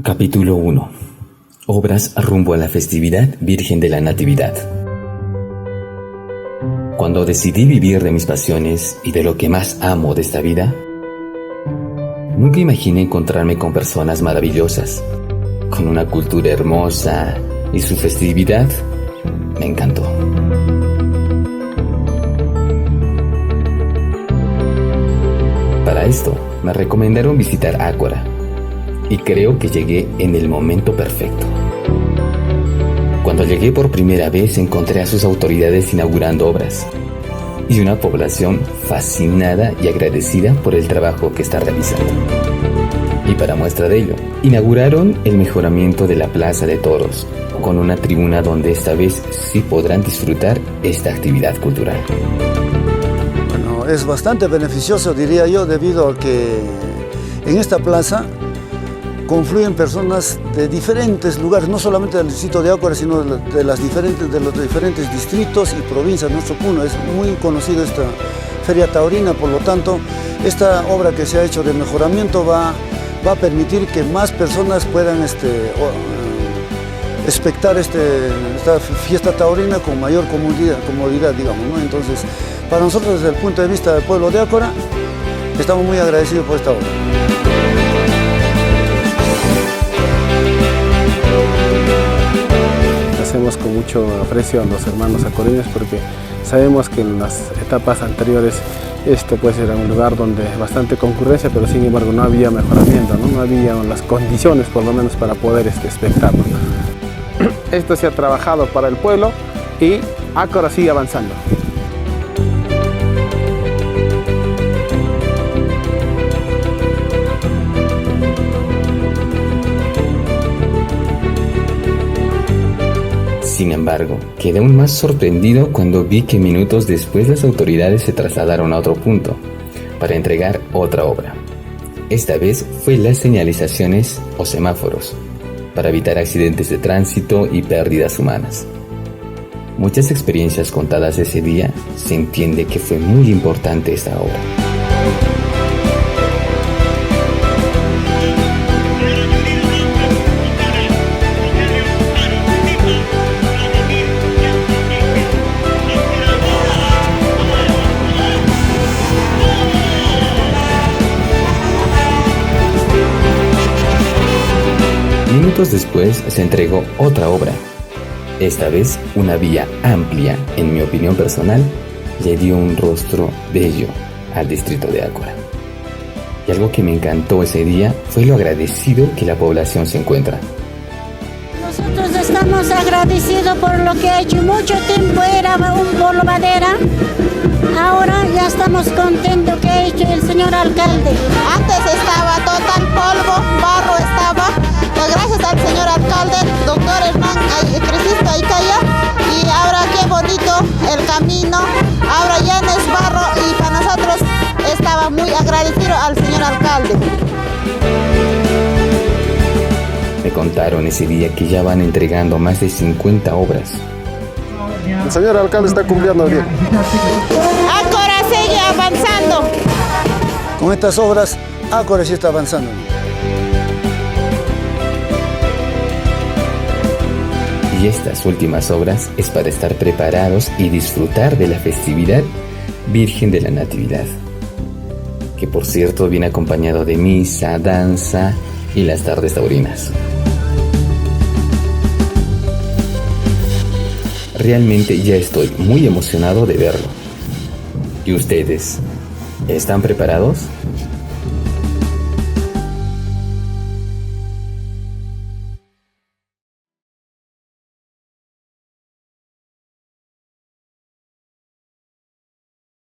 Capítulo 1. Obras rumbo a la festividad Virgen de la Natividad. Cuando decidí vivir de mis pasiones y de lo que más amo de esta vida, nunca imaginé encontrarme con personas maravillosas, con una cultura hermosa, y su festividad me encantó. Para esto, me recomendaron visitar Ácora, y creo que llegué en el momento perfecto. Cuando llegué por primera vez, encontré a sus autoridades inaugurando obras y una población fascinada y agradecida por el trabajo que está realizando. Y para muestra de ello, inauguraron el mejoramiento de la Plaza de Toros, con una tribuna donde esta vez sí podrán disfrutar esta actividad cultural. Bueno, es bastante beneficioso, diría yo, debido a que en esta plaza confluyen personas de diferentes lugares, no solamente del distrito de Ácora, sino de los diferentes distritos y provincias de nuestro Puno. Es muy conocida esta feria taurina, por lo tanto, esta obra que se ha hecho de mejoramiento va a permitir que más personas puedan espectar esta fiesta taurina con mayor comodidad, digamos, ¿no? Entonces, para nosotros, desde el punto de vista del pueblo de Ácora, estamos muy agradecidos por esta obra. Hacemos con mucho aprecio a los hermanos acoreños porque sabemos que en las etapas anteriores esto pues era un lugar donde bastante concurrencia, pero sin embargo no había mejoramiento, no había las condiciones por lo menos para poder espectarlo. Esto se ha trabajado para el pueblo y Ácora sigue avanzando. Sin embargo, quedé aún más sorprendido cuando vi que minutos después las autoridades se trasladaron a otro punto para entregar otra obra. Esta vez fue las señalizaciones o semáforos para evitar accidentes de tránsito y pérdidas humanas. Muchas experiencias contadas ese día, se entiende que fue muy importante esta obra. Minutos después se entregó otra obra. Esta vez una vía amplia, en mi opinión personal, le dio un rostro bello al distrito de Ácora. Y algo que me encantó ese día fue lo agradecido que la población se encuentra. Nosotros estamos agradecidos por lo que ha hecho. Mucho tiempo era un polvo madera. Ahora ya estamos contentos que ha hecho el señor alcalde. Antes estaba total polvo, barro estaba. Gracias al señor alcalde, doctor Hernán Cristo Aicaya, y ahora qué bonito el camino, ahora ya no es barro y para nosotros estaba muy agradecido al señor alcalde. Me contaron ese día que ya van entregando más de 50 obras. El señor alcalde está cumpliendo bien. Ácora sigue avanzando. Con estas obras, Ácora sí está avanzando. Y estas últimas obras es para estar preparados y disfrutar de la festividad Virgen de la Natividad, que por cierto viene acompañado de misa, danza y las tardes taurinas. Realmente ya estoy muy emocionado de verlo. ¿Y ustedes están preparados?